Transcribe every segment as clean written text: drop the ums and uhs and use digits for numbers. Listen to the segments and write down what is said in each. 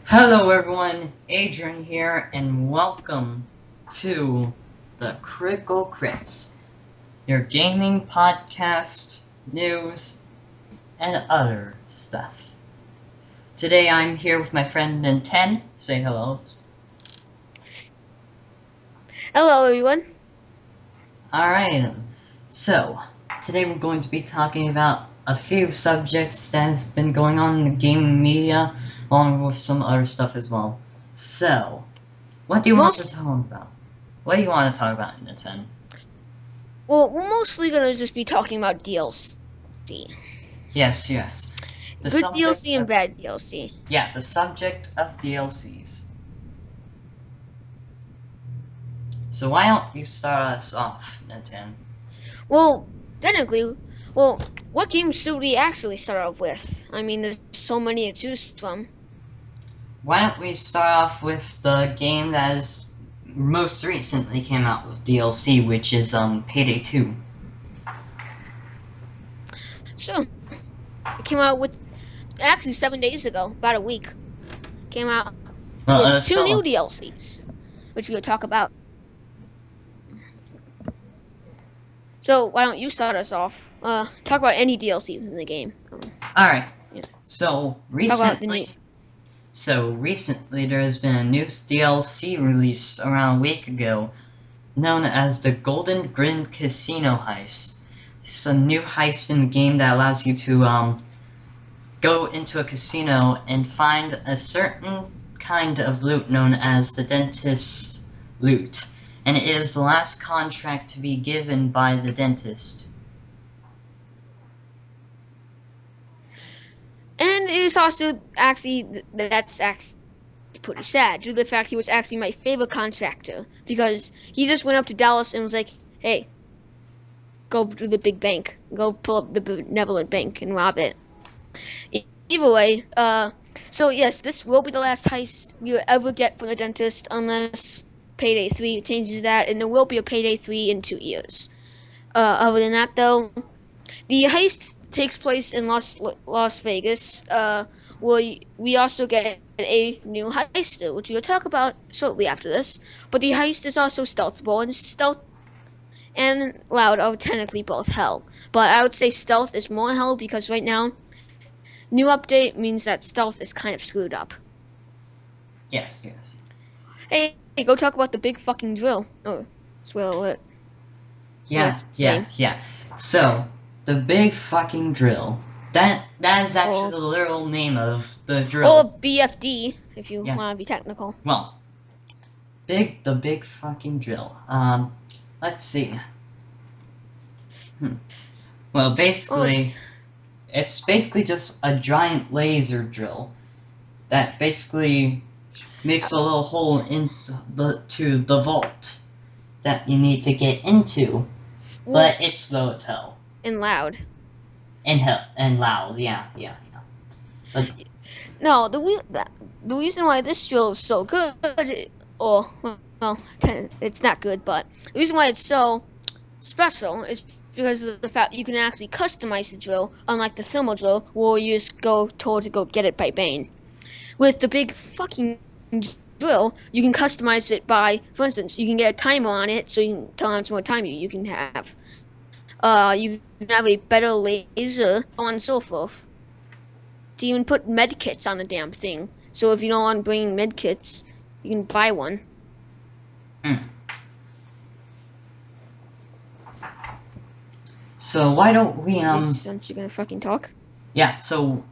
Hello everyone, Adrian here, and welcome to the Critical Crits, your gaming podcast, news, and other stuff. Today I'm here with my friend Ninten. Say hello. Hello, everyone. Alright, so today we're going to be talking about a few subjects that has been going on in the gaming media, along with some other stuff as well. So, what do you want to talk about? What do you want to talk about, Ninten? Well, we're mostly gonna just be talking about DLC. Yes. Good DLC and bad DLC. Yeah, the subject of DLCs. So why don't you start us off, Ninten? Well, technically, what games should we actually start off with? I mean, there's so many to choose from. Why don't we start off with the game that has most recently came out with DLC, which is Payday 2. So, it came out with actually 7 days ago, about a week. Came out with two new DLCs, which we'll talk about. So why don't you start us off? Talk about any DLC in the game. Alright. Yeah. So recently there has been a new DLC released around a week ago, known as the Golden Grin Casino Heist. It's a new heist in the game that allows you to go into a casino and find a certain kind of loot known as the dentist loot. And it is the last contract to be given by the dentist. And it is also that's actually pretty sad due to the fact he was actually my favorite contractor, because he just went up to Dallas and was like, hey, go to the big bank, go pull up the benevolent bank and rob it. Either way, so yes, this will be the last heist you ever get from the dentist unless Payday 3 changes that, and there will be a Payday 3 in 2 years. Other than that, though, the heist takes place in Las Vegas. We also get a new heister, which we'll talk about shortly after this. But the heist is also stealthable, and stealth and loud are technically both hell. But I would say stealth is more hell because right now, new update means that stealth is kind of screwed up. Yes. Hey, go talk about the big fucking drill. Oh, spoiler alert. Yeah. So, the big fucking drill. That is actually the literal name of the drill. Or BFD, if you want to be technical. Well, the big fucking drill. Let's see. Well, basically, it's basically just a giant laser drill that basically makes a little hole into the vault that you need to get into, but it's slow as hell. And loud. And loud, yeah. But, no, the reason why this drill is so good, or well, it's not good, but the reason why it's so special is because of the fact you can actually customize the drill, unlike the thermal drill, where you just go told to go get it by Bane. With the big fucking drill, you can customize it by, for instance, you can get a timer on it, so you can tell how much more time you can have. You can have a better laser, so on and so forth. To even put medkits on the damn thing. So if you don't want to bring medkits, you can buy one. So why don't we Aren't you gonna fucking talk? Yeah, so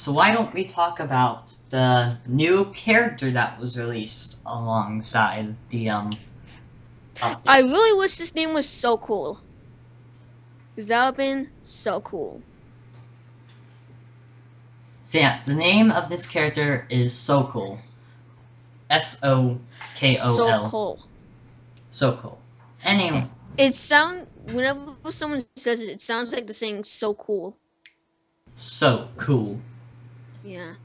why don't we talk about the new character that was released alongside the update. I really wish this name was So Cool. Because that would have been so cool. So yeah, the name of this character is Sokol. Sokol. So cool. Sokol. Anyway. Whenever someone says it, it sounds like they're saying so cool. So cool. Yeah.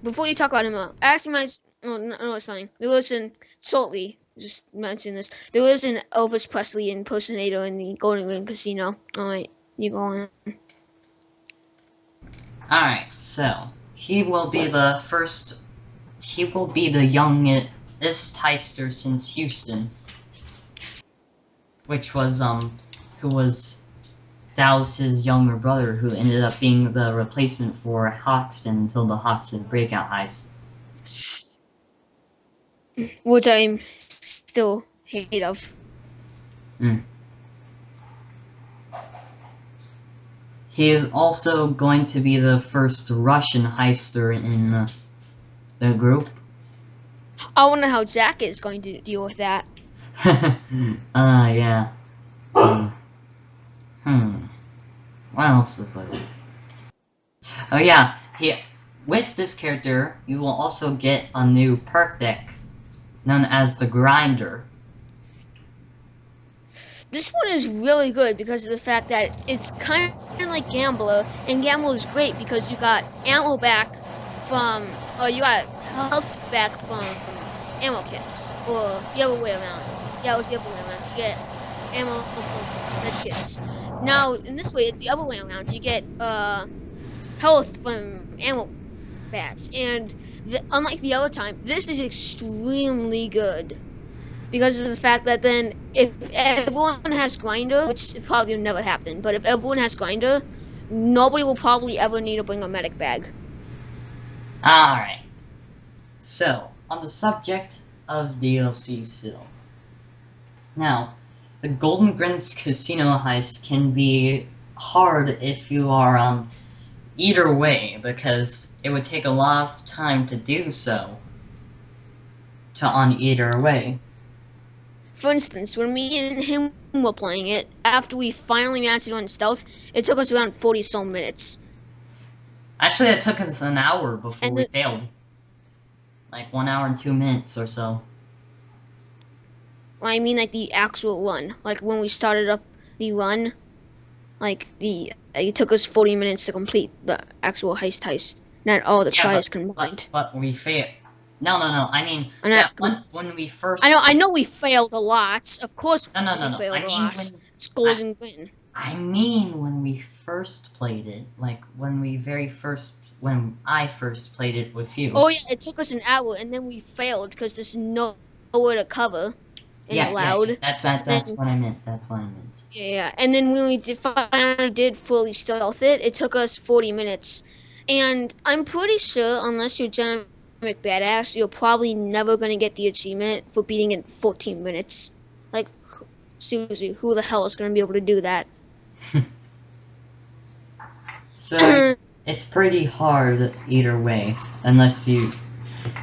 Before you talk about him, actually it's fine. There was shortly, just mention this. There was an Elvis Presley impersonator in the Golden Ring Casino. Alright, you go on. Alright, so he will be the first. He will be the youngest heister since Houston, which was who was Dallas's younger brother, who ended up being the replacement for Hoxton until the Hoxton breakout heist. Which I'm still hate of. He is also going to be the first Russian heister in the group. I wonder how Jack is going to deal with that. Yeah. What else is like? Oh yeah, with this character, you will also get a new perk deck, known as the Grinder. This one is really good because of the fact that it's kind of like Gambler, and Gambler is great because you got ammo back from, or you got health back from ammo kits, or the other way around. Yeah, it was the other way around. You get ammo from med kits. Now, in this way, it's the other way around. You get health from ammo bats, and unlike the other time, this is extremely good. Because of the fact that then, if everyone has Grinder, which probably will never happen, but if everyone has Grinder, nobody will probably ever need to bring a medic bag. Alright. So, on the subject of DLC still. Now, the Golden Grins Casino heist can be hard if you are, either way, because it would take a lot of time to do so. On either way. For instance, when me and him were playing it, after we finally managed it on stealth, it took us around 40-some minutes. Actually, it took us an hour before we failed. Like 1 hour and 2 minutes or so. I mean, like the actual run. Like when we started up the run, like it took us 40 minutes to complete the actual heist. Not all the tries combined. But we failed. No. I mean, when we first. I know we failed a lot. Of course, no. We failed a lot. It's Golden Grin. I mean, when we first played it, like when I first played it with you. Oh yeah, it took us an hour, and then we failed because there's nowhere to cover. And loud. Yeah, that's what I meant. That's what I meant. Yeah, and then when we finally did fully stealth it took us 40 minutes. And I'm pretty sure, unless you're Dynamic Badass, you're probably never going to get the achievement for beating in 14 minutes. Like, seriously, who the hell is going to be able to do that? So, it's pretty hard either way, unless you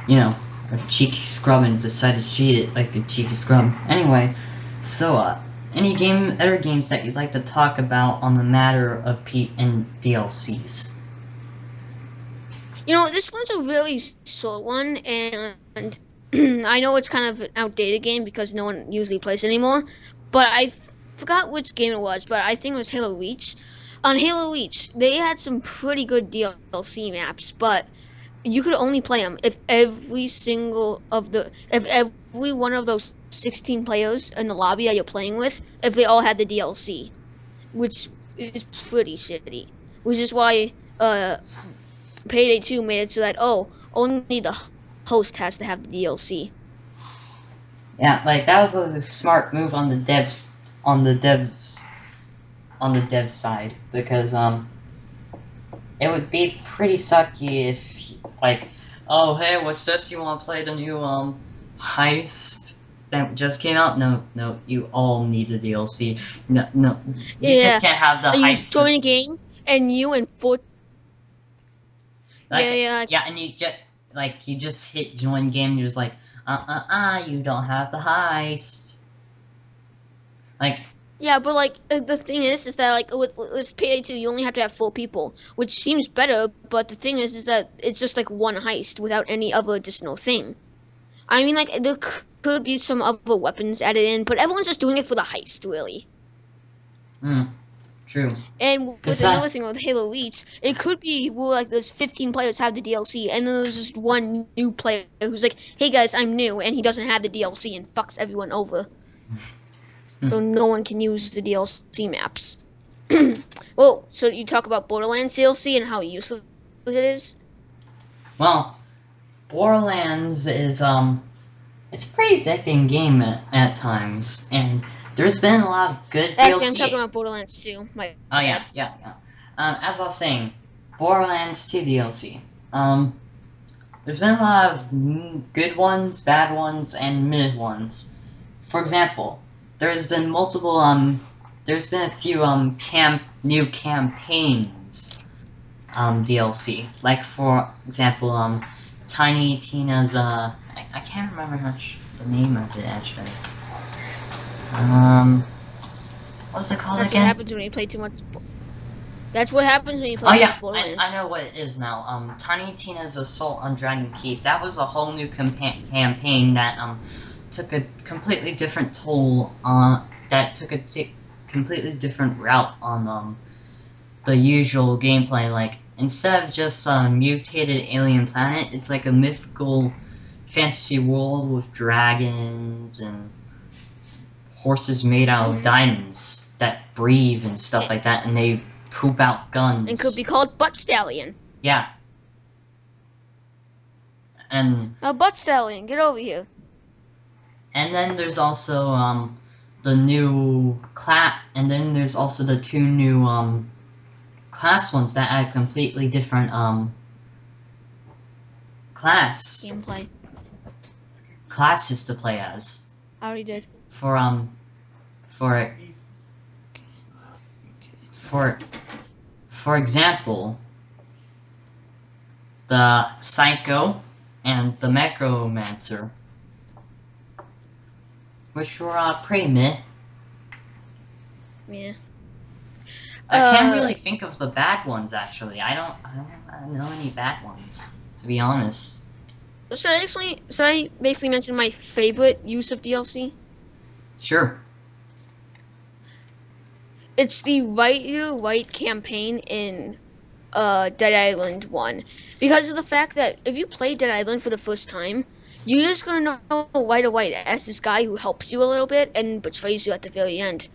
know, a cheeky scrub and decide to cheat it like a cheeky scrub. Anyway, so, any other games that you'd like to talk about on the matter of Pete and DLCs? You know, this one's a really short one, and I know it's kind of an outdated game because no one usually plays it anymore, but I forgot which game it was, but I think it was Halo Reach. On Halo Reach, they had some pretty good DLC maps, but you could only play them if every one of those 16 players in the lobby that you're playing with, if they all had the DLC, which is pretty shitty. Which is why Payday 2 made it so that only the host has to have the DLC. Yeah, like that was a smart move on the devs side, because it would be pretty sucky if, like, oh hey, what's this? You want to play the new heist that just came out? No, you all need the DLC. No, you just can't have the heist. You join a game and you and four. Like, and you just hit join game. And you're just like, you don't have the heist. Like. Yeah, but like the thing is that like with Payday 2, you only have to have 4 people, which seems better. But the thing is that it's just like one heist without any other additional thing. I mean, like there could be some other weapons added in, but everyone's just doing it for the heist, really. True. And with another thing with Halo Reach, it could be like there's 15 players have the DLC, and then there's just one new player who's like, "Hey guys, I'm new," and he doesn't have the DLC and fucks everyone over. So no one can use the DLC maps. Well, so you talk about Borderlands DLC and how useless it is? Well, Borderlands is it's a pretty addicting game at times, and there's been a lot of good Actually, I'm DLC. talking about Borderlands 2. My Oh bad. yeah. As I was saying, Borderlands 2 DLC. There's been a lot of good ones, bad ones, and mid ones. For example, there's been there's been a few new campaigns DLC. Like for example, Tiny Tina's I can't remember much the name of it actually. What's it called That's again? what happens when you play too much. That's what happens when you play Oh too yeah, much Borderlands. I know what it is now. Tiny Tina's Assault on Dragon Keep. That was a whole new campaign that took a completely different toll on. That took a completely different route on the usual gameplay. Like instead of just a mutated alien planet, it's like a mythical fantasy world with dragons and horses made out of diamonds that breathe and stuff like that, and they poop out guns. And could be called Butt Stallion. Yeah. And Butt Stallion, get over here. and then there's also the new class, and then there's also the two new class ones that add completely different Gameplay. classes to play as. I already did. For example, the Psycho and the Necromancer, which were pretty meh. Yeah. I can't really think of the bad ones actually. I don't know any bad ones, to be honest. Should I basically mention my favorite use of DLC? Sure. It's the White campaign in Dead Island 1. Because of the fact that if you play Dead Island for the first time, you're just gonna know White as this guy who helps you a little bit and betrays you at the very end.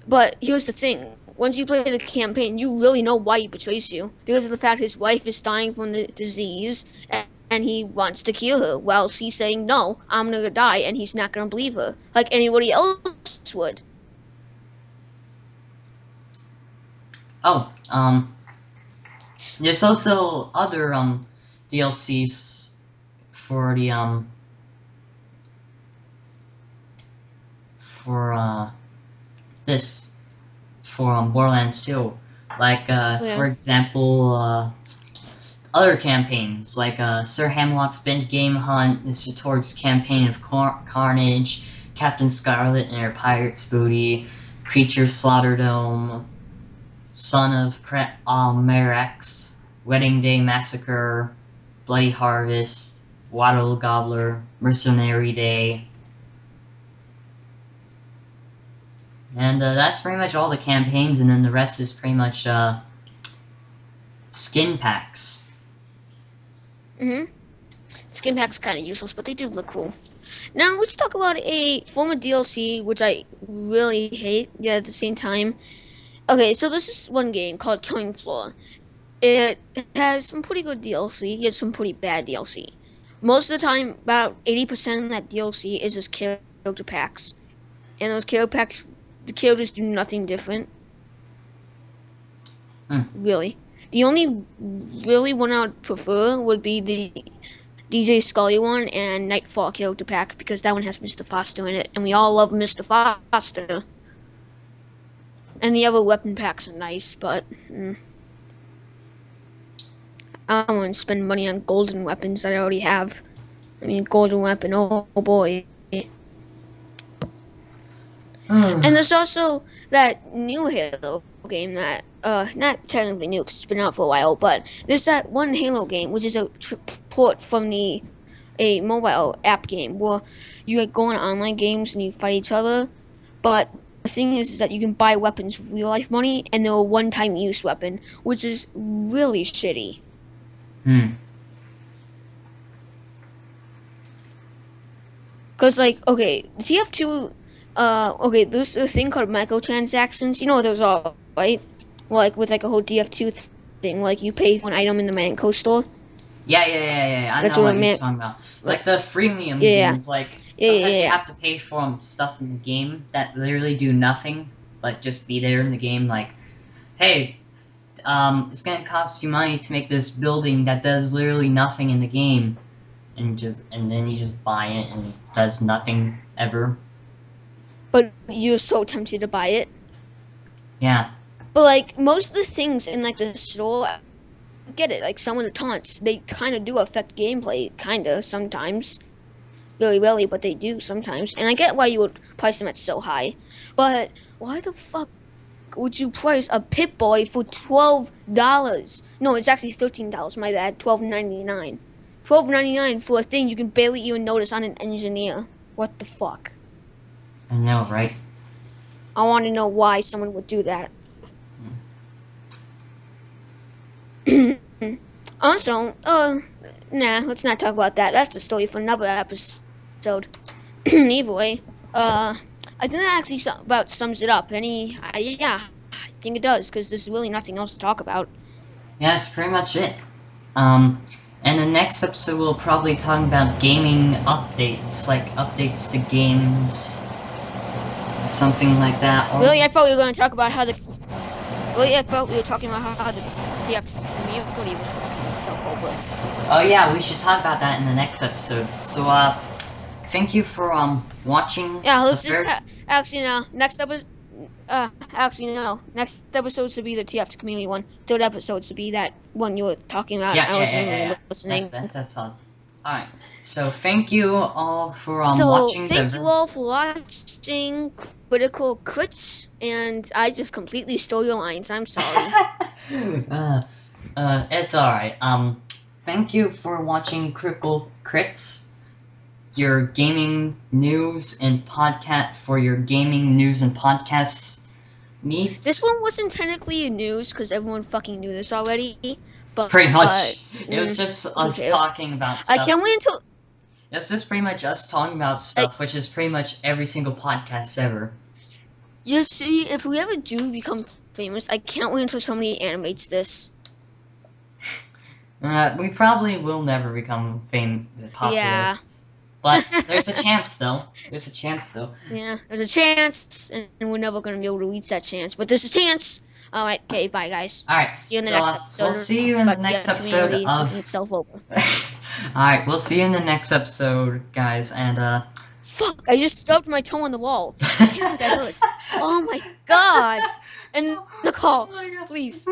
But here's the thing. Once you play the campaign, you really know why he betrays you. Because of the fact his wife is dying from the disease, and he wants to kill her, while she's saying, no, I'm gonna die, and he's not gonna believe her. Like anybody else would. Oh, there's also other DLCs for the for Borderlands 2. Like for example, other campaigns like Sir Hamlock's Bent Game Hunt, Mr. Torg's Campaign of Carnage, Captain Scarlet and her Pirate's Booty, Creature Slaughterdome, Son of Merex, Wedding Day Massacre, Bloody Harvest, Waddle Gobbler, Mercenary Day. And that's pretty much all the campaigns, and then the rest is pretty much skin packs. Skin packs kind of useless, but they do look cool. Now let's talk about a form of DLC which I really hate, yet at the same time. Okay, so this is one game called Killing Floor. It has some pretty good DLC, yet some pretty bad DLC. Most of the time, about 80% of that DLC is just character packs. And those character packs, the characters do nothing different. Really. The only really one I would prefer would be the DJ Scully one and Nightfall character pack, because that one has Mr. Foster in it, and we all love Mr. Foster. And the other weapon packs are nice, but I don't want to spend money on golden weapons that I already have. I mean, golden weapon, oh boy. And there's also that new Halo game that, not technically new because it's been out for a while, but there's that one Halo game, which is a port from a mobile app game where you go on online games and you fight each other, but the thing is that you can buy weapons with real life money, and they're a one-time use weapon, which is really shitty. Cause like, okay, TF2, okay, there's a thing called microtransactions. You know what those are, right? Like with like a whole DF2 thing, like you pay for an item in the Manco store. Yeah. I That's know what I what you're meant. talking about. Like the freemium Yeah. games, like Yeah, sometimes you yeah. have to pay for stuff in the game that literally do nothing, like just be there in the game. Like, hey, it's gonna cost you money to make this building that does literally nothing in the game, and then you just buy it and it does nothing ever. But you're so tempted to buy it. Yeah. But like most of the things in like the store, I get it. Like some of the taunts, they kind of do affect gameplay, kind of sometimes. Very rarely, but they do sometimes. And I get why you would price them at so high. But why the fuck would you price a Pip-Boy for $12? No, it's actually $13. My bad. $12.99. $12.99 for a thing you can barely even notice on an engineer. What the fuck? I know, right? I want to know why someone would do that. Also, nah, let's not talk about that. That's a story for another episode. Either way, I think that actually about sums it up. Yeah, I think it does, because there's really nothing else to talk about. Yeah, that's pretty much it. And the next episode we'll probably talk about gaming updates, like updates to games, something like that. Or... Really, I thought we were going to talk about how the... Really, I thought we were talking about how the TF community was fucking itself over. Oh yeah, we should talk about that in the next episode. So, thank you for, watching. Yeah, let's just... actually, no. Next episode... actually, no. Next episode should be the TF community one. Third episode should be that one you were talking about. I wasn't really listening. That's awesome. Alright, so thank you all for, So, watching. thank you all for watching Critical Crits, and I just completely stole your lines. I'm sorry. It's alright. Thank you for watching Critical Crits, your gaming news and podcast for your gaming news and podcasts needs. This one wasn't technically news because everyone fucking knew this already. But pretty much, it was just us talking about stuff. I can't wait until. It's just pretty much us talking about stuff, which is pretty much every single podcast ever. You see, if we ever do become famous, I can't wait until somebody animates this. We probably will never become popular. Yeah. But there's a chance, though. There's a chance, though. Yeah, there's a chance, and we're never going to be able to reach that chance. But there's a chance. Alright, okay, bye, guys. Alright, see you in the next episode. We'll see you in the next episode of... itself over. Alright, we'll see you in the next episode, guys, and, Fuck, I just stubbed my toe on the wall. Damn, that hurts. Oh my god. And Nicole, please.